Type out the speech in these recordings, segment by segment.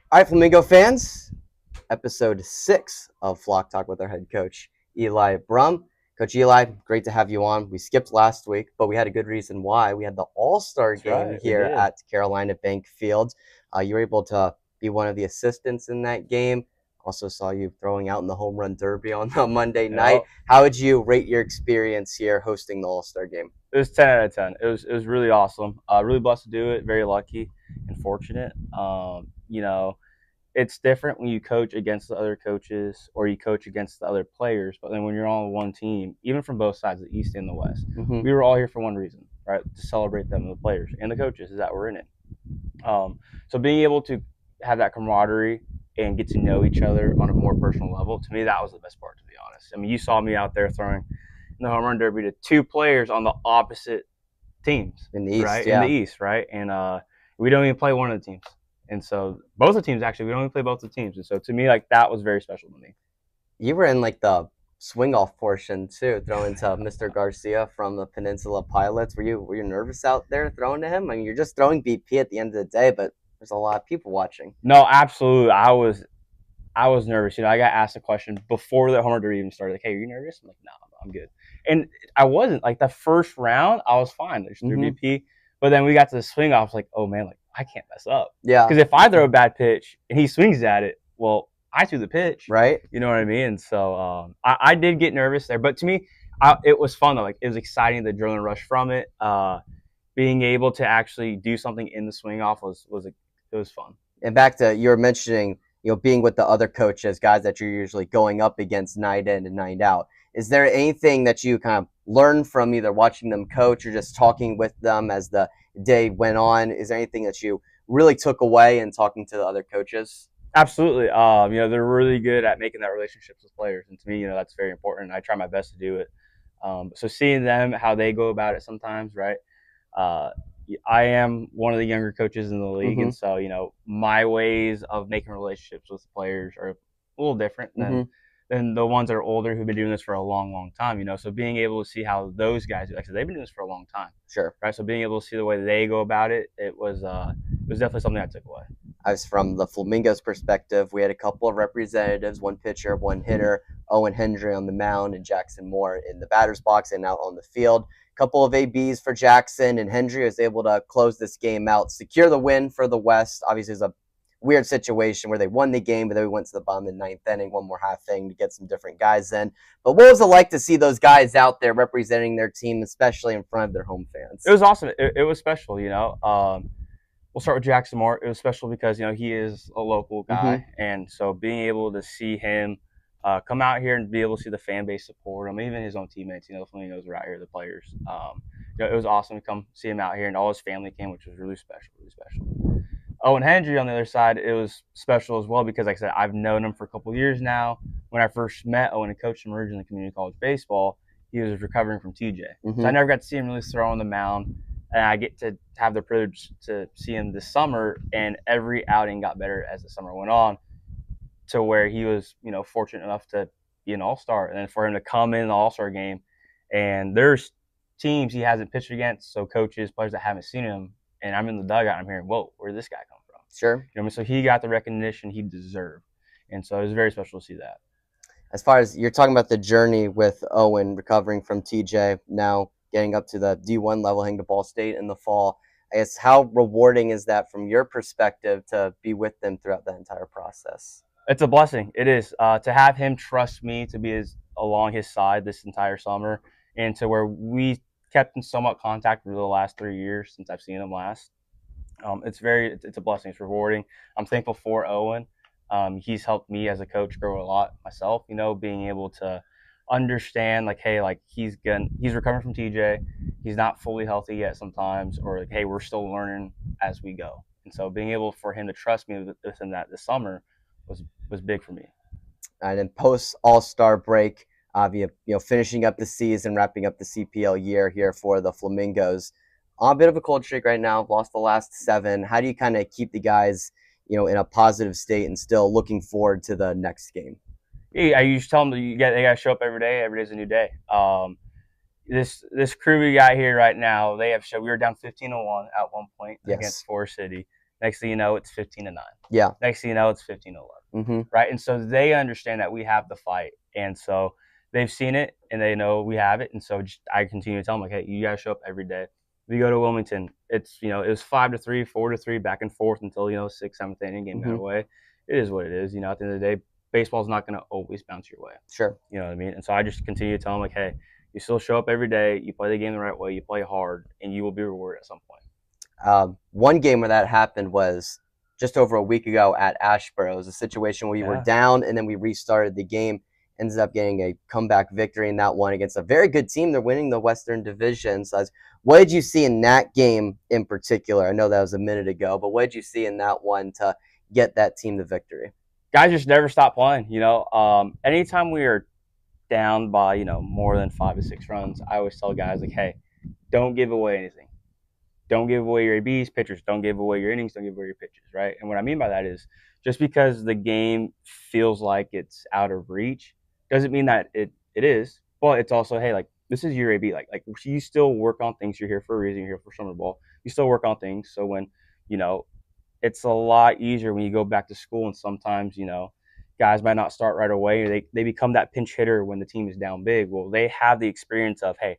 All right, Flamingo fans, episode 6 of Flock Talk with our head coach, Eli Brum. Coach Eli, great to have you on. We skipped last week, but we had a good reason why. We had the All-Star That's game right, we here did. at Carolina Bank Field. You were able to be one of the assistants in that game. Also saw you throwing out in the home run derby on the Monday night. Yep. How would you rate your experience here hosting the All-Star game? It was 10 out of 10. It was really awesome. Really blessed to do it. Very lucky and fortunate. It's different when you coach against the other coaches or you coach against the other players. But then when you're on one team, even from both sides, the East and the West, we were all here for one reason, right? To celebrate them, the players and the coaches, is that we're in it. So being able to have that camaraderie and get to know each other on a more personal level, to me, that was the best part, to be honest. I mean, you saw me out there throwing in the home run derby to two players on the opposite teams, In the East, right? In the yeah. East, right? And we don't even play one of the teams. And so both the teams, actually, we don't even play both the teams. And so to me, like, that was very special to me. You were in like the swing off portion too, throwing to Mr. Garcia from the Peninsula Pilots. Were you nervous out there throwing to him? I mean, you're just throwing BP at the end of the day, but there's a lot of people watching. No, absolutely. I was nervous. I got asked a question before the home run derby even started. Like, hey, are you nervous? I'm like, no, I'm good. And I wasn't. Like the first round, I was fine. There's through BP. But then we got to the swing off. I was like, oh man, like I can't mess up. Yeah. Because if I throw a bad pitch and he swings at it, well, I threw the pitch. Right. You know what I mean? And so I did get nervous there. But to me, it was fun though. Like it was exciting, the adrenaline rush from it. Being able to actually do something in the swing off it was fun. And back to you were mentioning, being with the other coaches, guys that you're usually going up against night in and night out. Is there anything that you kind of learned from either watching them coach or just talking with them as the day went on? Is there anything that you really took away in talking to the other coaches? Absolutely. They're really good at making that relationships with players, and to me, that's very important. I try my best to do it. So seeing them, how they go about it sometimes, right? Uh, I am one of the younger coaches in the league, and so my ways of making relationships with players are a little different than the ones that are older who've been doing this for a long, long time. So being able to see how those guys, like I said, they've been doing this for a long time, Sure. right? So being able to see the way they go about it, it was definitely something I took away. As from the Flamingos perspective, we had a couple of representatives, one pitcher, one hitter, Owen Hendry on the mound and Jackson Moore in the batter's box and out on the field. A couple of ABs for Jackson, and Hendry was able to close this game out, secure the win for the West. Obviously, it's a weird situation where they won the game, but then we went to the bottom of the ninth inning, one more half inning to get some different guys in. But what was it like to see those guys out there representing their team, especially in front of their home fans? It was awesome. It was special, We'll start with Jackson Moore. It was special because he is a local guy, and so being able to see him come out here and be able to see the fan base support him, even his own teammates. The Flamingos were out here, the players. It was awesome to come see him out here, and all his family came, which was really special, really special. Owen Hendry on the other side, it was special as well because, like I said, I've known him for a couple of years now. When I first met Owen and coached him originally in community college baseball, he was recovering from TJ, so I never got to see him really throw on the mound. And I get to have the privilege to see him this summer, and every outing got better as the summer went on, to where he was, fortunate enough to be an all-star, and then for him to come in the all-star game, and there's teams he hasn't pitched against, so coaches, players that haven't seen him, and I'm in the dugout, and I'm hearing, whoa, where did this guy come from? Sure. So he got the recognition he deserved, and so it was very special to see that. As far as you're talking about the journey with Owen recovering from TJ, now getting up to the D1 level, heading to Ball State in the fall, I guess how rewarding is that from your perspective to be with them throughout the entire process? It's a blessing. It is to have him trust me to be along his side this entire summer, and to where we kept in somewhat contact for the last 3 years since I've seen him last. It's a blessing. It's rewarding. I'm thankful for Owen. He's helped me as a coach grow a lot myself. Being able to understand, like, hey, like he's recovering from TJ. He's not fully healthy yet sometimes, or like, hey, we're still learning as we go. And so being able for him to trust me within that this summer was big for me. And then post All-Star break, finishing up the season, wrapping up the CPL year here for the Flamingos. On a bit of a cold streak right now, lost the last 7. How do you kind of keep the guys, in a positive state and still looking forward to the next game? Yeah, I usually tell them they got to show up every day. Every day's a new day. This crew we got here right now, they have showed. We were down 15-1 at one point against Forest City, Next thing you know, it's 15-9. Yeah. Next thing you know, it's 15-11. Right? And so they understand that we have the fight. And so they've seen it and they know we have it. And so I continue to tell them, like, hey, you guys show up every day. We go to Wilmington. It's, it was 5-3, 4-3, back and forth until, 6th, 7th inning, game got away. It is what it is. At the end of the day, baseball's not going to always bounce your way. Sure. You know what I mean? And so I just continue to tell them, like, hey, you still show up every day. You play the game the right way. You play hard, and you will be rewarded at some point. One game where that happened was just over a week ago at Ashboro. It was a situation where you were down, and then we restarted the game. Ended up getting a comeback victory in that one against a very good team. They're winning the Western Division. So what did you see in that game in particular? I know that was a minute ago, but what did you see in that one to get that team the victory? Guys just never stop playing. Anytime we are down by more than 5 to 6 runs, I always tell guys, like, hey, don't give away anything. Don't give away your ABs, pitchers. Don't give away your innings. Don't give away your pitches, right? And what I mean by that is just because the game feels like it's out of reach doesn't mean that it is. But it's also, hey, like, this is your AB. Like you still work on things. You're here for a reason. You're here for summer ball. You still work on things. So when, it's a lot easier when you go back to school, and sometimes, guys might not start right away. They become that pinch hitter when the team is down big. Well, they have the experience of, hey,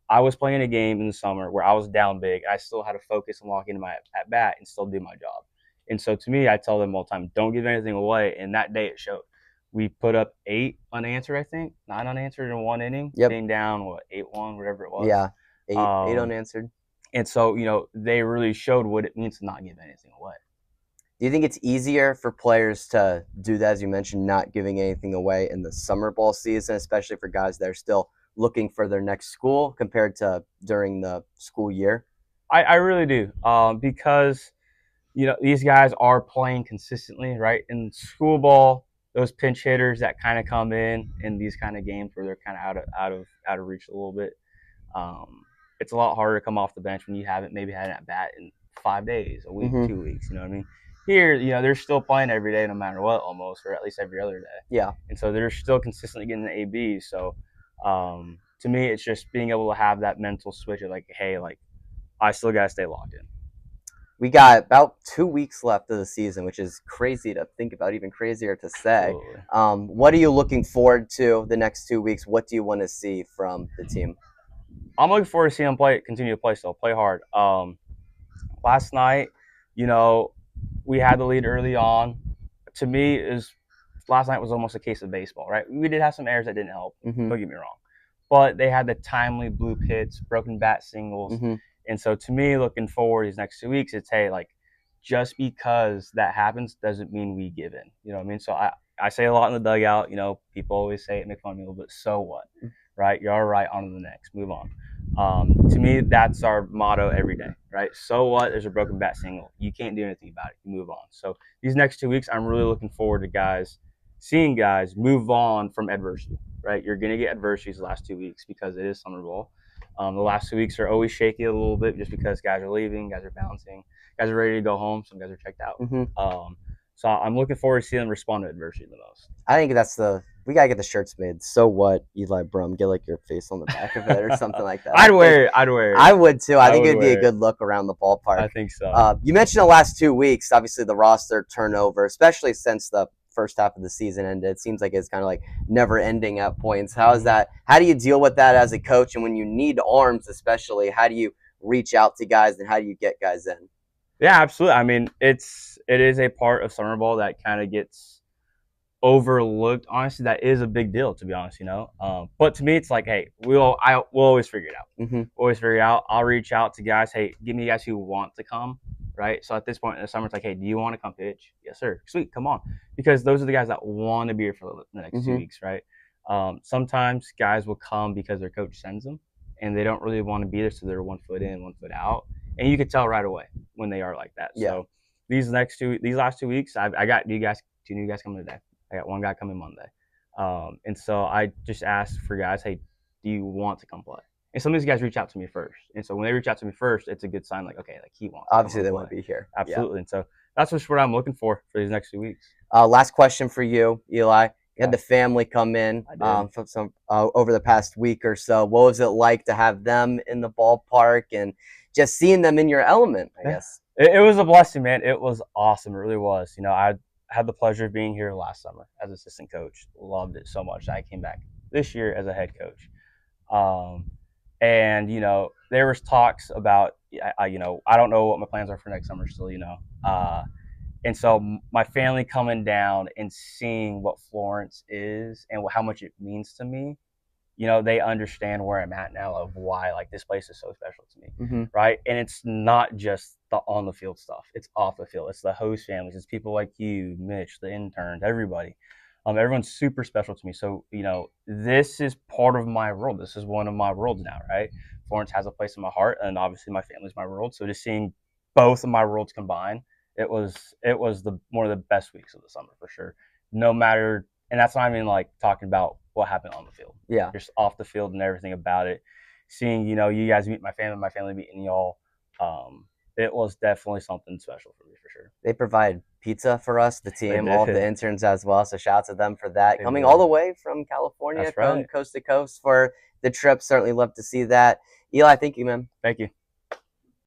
I was playing a game in the summer where I was down big. I still had to focus and lock into my at bat and still do my job. And so to me, I tell them all the time, don't give anything away. And that day it showed. We put up 8 unanswered, I think, 9 unanswered in one inning, being down 8-1, whatever it was. Yeah, 8 unanswered. And so they really showed what it means to not give anything away. Do you think it's easier for players to do that, as you mentioned, not giving anything away in the summer ball season, especially for guys that are still looking for their next school compared to during the school year? I really do, because these guys are playing consistently, right? In school ball, those pinch hitters that kind of come in these kind of games where they're kind of out of reach a little bit. It's a lot harder to come off the bench when you haven't maybe had an at bat in 5 days, a week, 2 weeks. You know what I mean? Here, they're still playing every day, no matter what, almost, or at least every other day. Yeah. And so they're still consistently getting the ABs. So to me, it's just being able to have that mental switch of, like, hey, like, I still got to stay locked in. We got about 2 weeks left of the season, which is crazy to think about, even crazier to say. What are you looking forward to the next 2 weeks? What do you want to see from the team? I'm looking forward to seeing them continue to play still, play hard. Last night, we had the lead early on. To me, last night was almost a case of baseball, right? We did have some errors that didn't help. Don't get me wrong. But they had the timely blue hits, broken bat singles. And so to me, looking forward these next 2 weeks, it's, hey, like, just because that happens doesn't mean we give in. You know what I mean? So I say a lot in the dugout. People always say it, make fun of me a little bit. So what? Right? You're all right. On to the next. Move on. To me, that's our motto every day, right? So what? There's a broken bat single. You can't do anything about it. You move on. So these next 2 weeks, I'm really looking forward to seeing guys move on from adversity, right? You're going to get adversities the last 2 weeks because it is summer ball. The last 2 weeks are always shaky a little bit just because guys are leaving, guys are bouncing, guys are ready to go home, some guys are checked out. So I'm looking forward to seeing them respond to adversity the most. I think we got to get the shirts made. So what, Eli Brum? Get, like, your face on the back of it or something like that. I'd wear it. I would too. I think it'd be a good look around the ballpark. I think so. You mentioned the last 2 weeks, obviously the roster turnover, especially since the first half of the season ended. It seems like it's kind of like never ending at points. How is that? How do you deal with that as a coach? And when you need arms, especially, how do you reach out to guys and how do you get guys in? Yeah, absolutely. I mean, it is a part of summer ball that kind of gets overlooked. Honestly, that is a big deal, to be honest. But to me, it's like, hey, we'll always figure it out. We'll always figure it out. I'll reach out to guys. Hey, give me guys who want to come. Right. So at this point in the summer, it's like, hey, do you want to come pitch? Yes, sir. Sweet. Come on. Because those are the guys that want to be here for the next 2 weeks. Right. Sometimes guys will come because their coach sends them and they don't really want to be there. So they're 1 foot in, 1 foot out. And you can tell right away when they are like that. Yeah. So these last 2 weeks, I got 2 new guys coming today. I got 1 guy coming Monday. And so I just asked for guys, hey, do you want to come play? And some of these guys reach out to me first. And so when they reach out to me first, it's a good sign, like, okay, like, he wants. Obviously, they want to be here. Absolutely. Yeah. And so that's just what I'm looking for these next 2 weeks. Last question for you, Eli. You had the family come in from over the past week or so. What was it like to have them in the ballpark and just seeing them in your element, I guess? It was a blessing, man. It was awesome. It really was. I had the pleasure of being here last summer as assistant coach. Loved it so much. I came back this year as a head coach. And there was talks about, I don't know what my plans are for next summer still, and so my family coming down and seeing what Florence is and how much it means to me, they understand where I'm at now of why like this place is so special to me, right? And it's not just the on the field stuff; it's off the field. It's the host families. It's people like you, Mitch, the interns, everybody. Everyone's super special to me. So this is part of my world. This is one of my worlds now, right? Florence has a place in my heart, and obviously my family's my world. So just seeing both of my worlds combined, it was the one of the best weeks of the summer for sure. No matter, and that's not even like talking about what happened on the field. Yeah, just off the field and everything about it. Seeing you guys meet my family meeting y'all. It was definitely something special for me for sure. They provide pizza for us, the team, all of the interns as well. So shout out to them for that. They Coming did. all the way from California, That's from right. coast to coast for the trip. Certainly love to see that. Eli, thank you, man. Thank you.